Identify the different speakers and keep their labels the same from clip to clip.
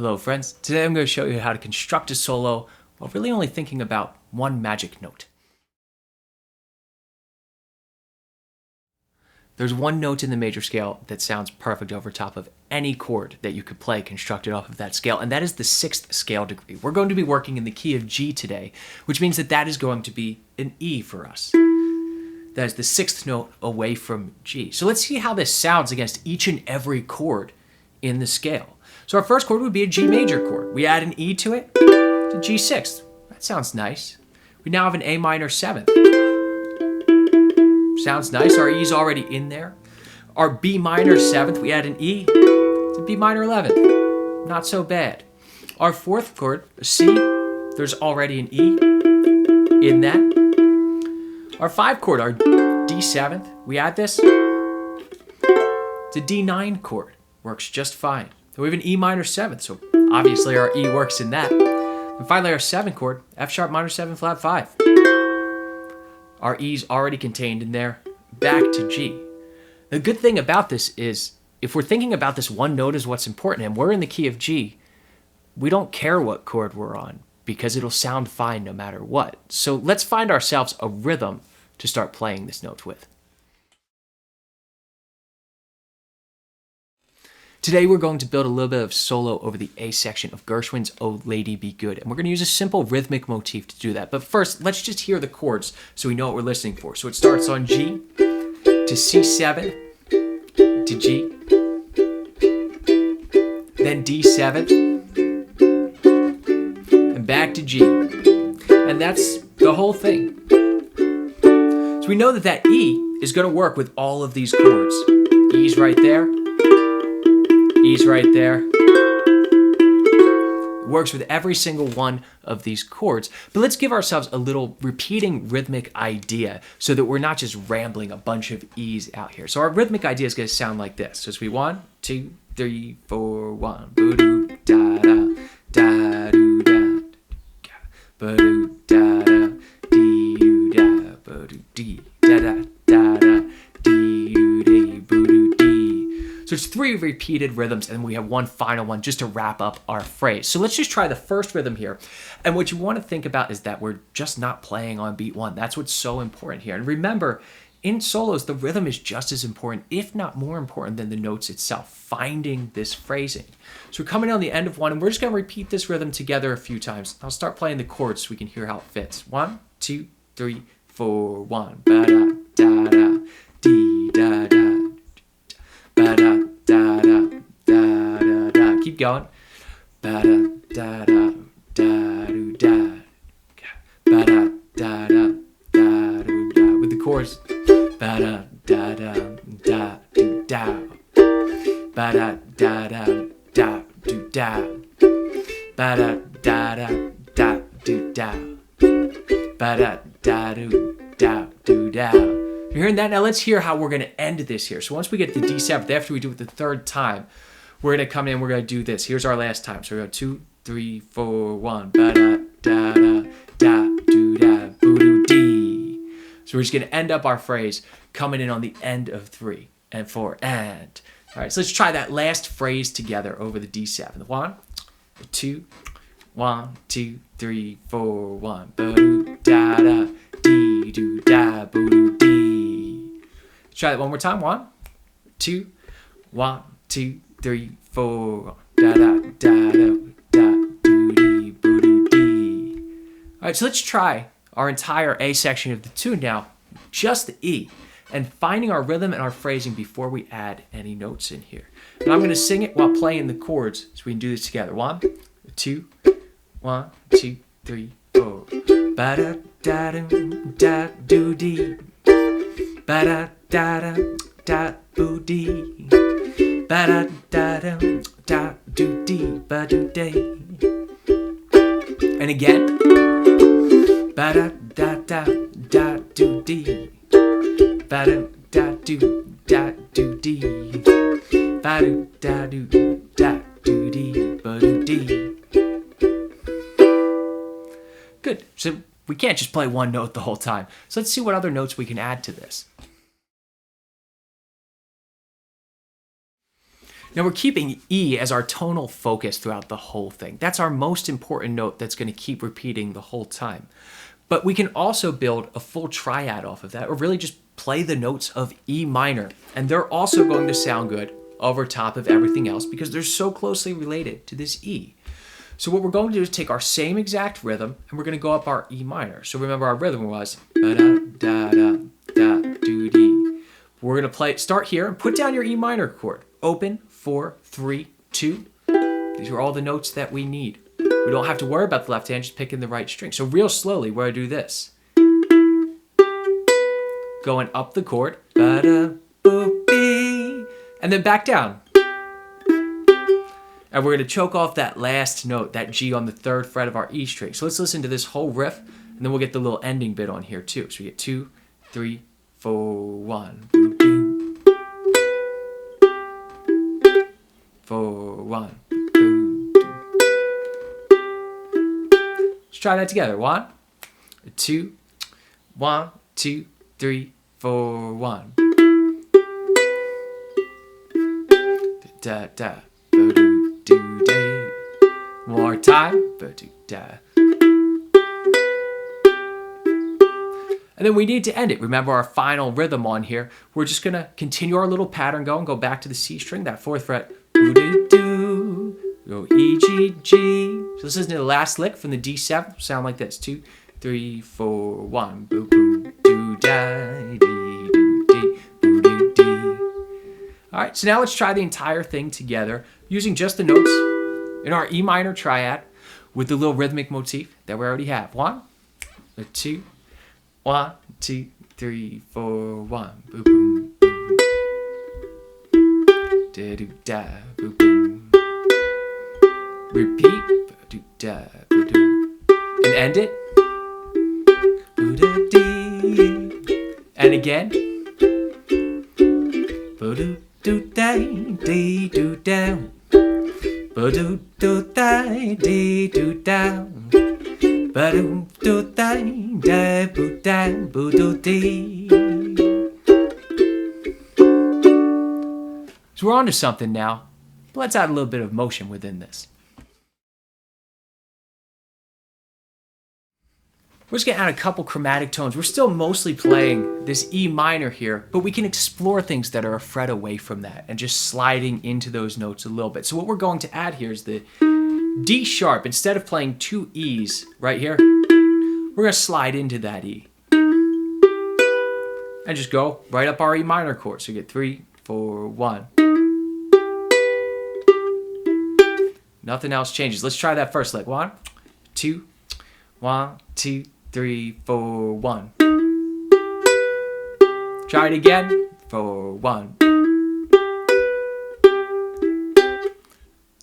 Speaker 1: Hello friends, today I'm going to show you how to construct a solo while really only thinking about one magic note. There's one note in the major scale that sounds perfect over top of any chord that you could play constructed off of that scale, and that is the 6th scale degree. We're going to be working in the key of G today, which means that is going to be an E for us. That is the 6th note away from G. So let's see how this sounds against each and every chord in the scale. So our first chord would be a G major chord. We add an E to it, to G6th. That sounds nice. We now have an A minor 7th. Sounds nice. Our E's already in there. Our B minor 7th, we add an E to B minor 11th. Not so bad. Our 4th chord, a C, there's already an E in that. Our 5 chord, our D7th, we add this. It's a D9 chord. Works just fine. So we have an E minor 7th, so obviously our E works in that. And finally our 7th chord, F sharp minor 7 flat 5. Our E's already contained in there, back to G. The good thing about this is, if we're thinking about this one note as what's important, and we're in the key of G, we don't care what chord we're on, because it'll sound fine no matter what. So let's find ourselves a rhythm to start playing this note with. Today we're going to build a little bit of solo over the A section of Gershwin's Oh Lady Be Good, and we're going to use a simple rhythmic motif to do that. But first, let's just hear the chords so we know what we're listening for. So it starts on G, to C7, to G, then D7, and back to G. And that's the whole thing. So we know that E is going to work with all of these chords. E's right there. E's right there. Works with every single one of these chords. But let's give ourselves a little repeating rhythmic idea so that we're not just rambling a bunch of E's out here. So our rhythmic idea is going to sound like this. So it's 1, 2, 3, 4, 1. Boo-doo, da-da, da-doo-da, ba-doo, da-da, dee-doo-da, ba-doo, dee, da-da, da-da, dee-doo-dee, boo-doo, dee. So it's 3 repeated rhythms, and then we have one final one just to wrap up our phrase. So let's just try the first rhythm here. And what you want to think about is that we're just not playing on beat 1. That's what's so important here. And remember, in solos, the rhythm is just as important, if not more important than the notes itself, finding this phrasing. So we're coming on the end of 1, and we're just going to repeat this rhythm together a few times. I'll start playing the chords so we can hear how it fits. 1, 2, 3, 4, 1. Ba-da, da-da, dee-da-da. Ba-da, da-da, da-da-da. Keep going. Ba-da, da-da, da-do-da. Ba-da, da-da, da-do-da. With the chorus. Ba-da, da-da, da-do-da. Ba-da, da-da, da-do-da. Ba-da, da-da, da-do-da. Ba-da, da-do, da-do-da. You're hearing that? Now let's hear how we're going to end this here. So once we get to D7th, after we do it the 3rd time, we're going to come in, we're going to do this. Here's our last time. So we go 2, 3, 4, 1. Ba-da, da-da, da-do-da, boo-doo-dee. So we're just going to end up our phrase coming in on the end of 3 and 4 and. All right, so let's try that last phrase together over the D7. 1, 2, 1, 2, 3, 4, 1. Ba-doo, da-da, dee-doo-da, boo-doo-dee. Try that one more time. 1, 2, 1, 2, 3, 4. Da da da da da doo dee boo doo dee. All right, so let's try our entire A section of the tune now, just the E, and finding our rhythm and our phrasing before we add any notes in here. And I'm going to sing it while playing the chords, so we can do this together. 1, 2, 1, 2, 3, 4. Ba da da da doo dee. Ba da da da da boo dee. Ba da da da da doo dee ba doo day. And again. Ba da da da da doo dee. Ba da da doo da doo dee. Ba doo da doo da doo dee ba doo dee. Good. So we can't just play one note the whole time. So let's see what other notes we can add to this. Now we're keeping E as our tonal focus throughout the whole thing. That's our most important note that's going to keep repeating the whole time. But we can also build a full triad off of that, or really just play the notes of E minor. And they're also going to sound good over top of everything else because they're so closely related to this E. So what we're going to do is take our same exact rhythm and we're going to go up our E minor. So remember our rhythm was ba-da-da-da-da-do-dee. We're going to start here and put down your E minor chord. Open, 4, 3, 2. These are all the notes that we need. We don't have to worry about the left hand, just picking the right string. So real slowly, we're going to do this. Going up the chord, ba-da-bo-bee, and then back down. And we're going to choke off that last note, that G on the 3rd fret of our E string. So let's listen to this whole riff, and then we'll get the little ending bit on here too. So we get 2, 3, 4, 1. 4, 1. Let's try that together. 1, 2, 1, 2, 3, 4, 1. Da da. Do-day. More time. Ba-do-da. And then we need to end it. Remember our final rhythm on here. We're just going to continue our little pattern going, go back to the C string, that 4th fret. Do-do-do. Go E, G, G. So let's listen to the last lick from the D7. Sound like this. 2, 3, 4, 1. Boo, boo, do-da, dee, do-dee, boo-do-dee. All right, so now let's try the entire thing together using just the notes in our E minor triad with the little rhythmic motif that we already have. 1, 2, 1, 2, 3, 4, 1. Boom, boom, boom. Da-do-da, boom, boom. Repeat. Ba-do-da, ba-do. And end it. Boo-da-dee. And again. Ba-do. Do da dee do down, ba do do da dee do down, ba do do da da boo down boo do dee. So we're on to something now. Let's add a little bit of motion within this. We're just going to add a couple chromatic tones. We're still mostly playing this E minor here, but we can explore things that are a fret away from that and just sliding into those notes a little bit. So what we're going to add here is the D sharp. Instead of playing 2 E's right here, we're going to slide into that E. And just go right up our E minor chord. So you get 3, 4, 1. Nothing else changes. Let's try that first lick. 1, 2, 1, 2, 3, 4, 1. Try it again. 4, 1.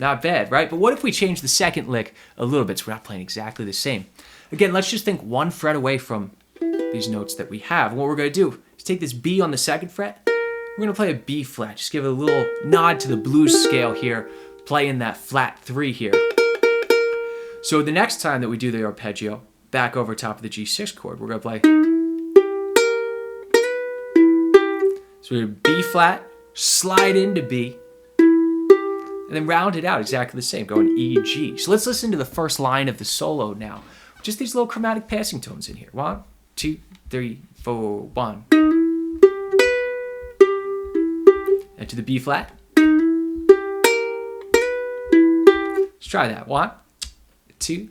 Speaker 1: Not bad, right? But what if we change the second lick a little bit so we're not playing exactly the same? Again, let's just think 1 fret away from these notes that we have. And what we're going to do is take this B on the 2nd fret. We're going to play a B flat. Just give it a little nod to the blues scale here, playing that flat 3 here. So the next time that we do the arpeggio, back over top of the G6 chord, we're going to play. So we're B flat, slide into B, and then round it out exactly the same, going E, G. So let's listen to the first line of the solo now. Just these little chromatic passing tones in here. 1, 2, 3, 4, 1. And to the B flat. Let's try that. 1, 2,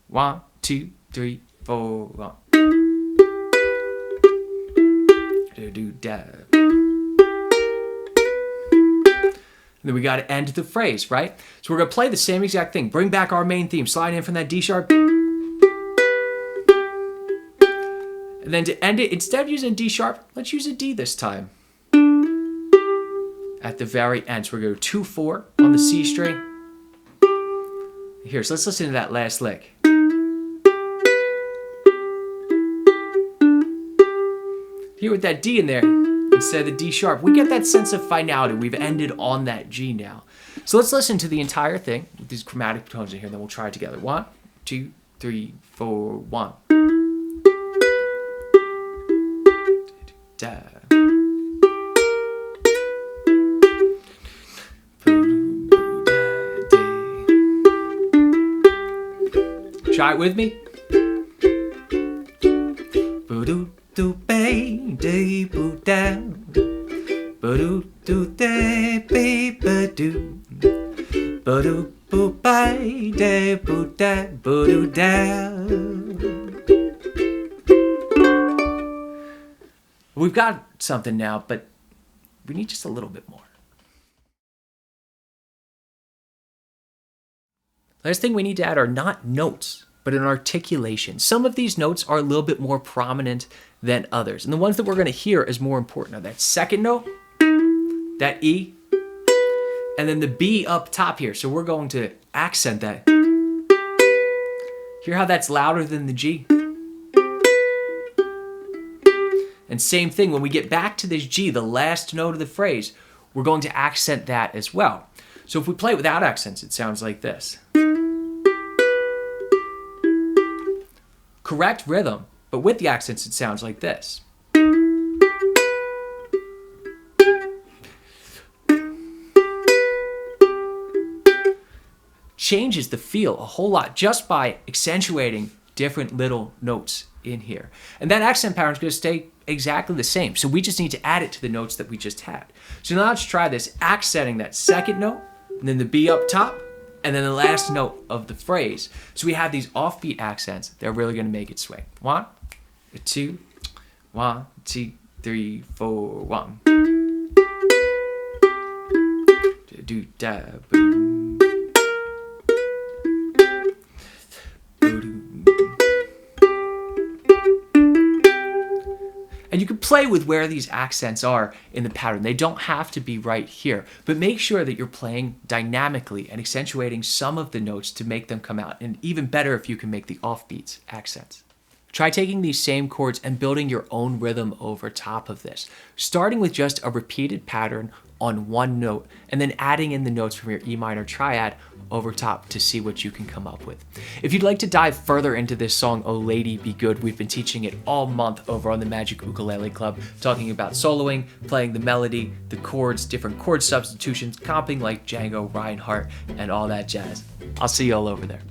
Speaker 1: 1, 2, 3, 4, 1. Do-do-da. And then we got to end the phrase, right? So we're going to play the same exact thing. Bring back our main theme. Slide in from that D sharp. And then to end it, instead of using D sharp, let's use a D this time. At the very end. So we're going to go 2, 4 on the C string. Here, so let's listen to that last lick. Here with that D in there, instead of the D sharp, we get that sense of finality. We've ended on that G now. So let's listen to the entire thing with these chromatic tones in here, then we'll try it together. 1, 2, 3, 4, 1. Da. Try it with me. We've got something now, but we need just a little bit more. Last thing we need to add are not notes, but an articulation. Some of these notes are a little bit more prominent than others. And the ones that we're going to hear is more important are that second note, that E, and then the B up top here. So we're going to accent that. Hear how that's louder than the G? And same thing, when we get back to this G, the last note of the phrase, we're going to accent that as well. So if we play it without accents, it sounds like this. Correct rhythm, but with the accents, it sounds like this. Changes the feel a whole lot just by accentuating different little notes in here. And that accent pattern is going to stay exactly the same. So we just need to add it to the notes that we just had. So now let's try this, accenting that second note, and then the B up top, and then the last note of the phrase. So we have these offbeat accents. They're really going to make it swing. 1, 2, 1, 2, 3, 4, 1. Do da boom. And you can play with where these accents are in the pattern. They don't have to be right here, but make sure that you're playing dynamically and accentuating some of the notes to make them come out. And even better if you can make the offbeats accents. Try taking these same chords and building your own rhythm over top of this, starting with just a repeated pattern on one note and then adding in the notes from your E minor triad over top to see what you can come up with. If you'd like to dive further into this song, Oh Lady Be Good, we've been teaching it all month over on the Magic Ukulele Club, talking about soloing, playing the melody, the chords, different chord substitutions, comping like Django Reinhardt, and all that jazz. I'll see you all over there.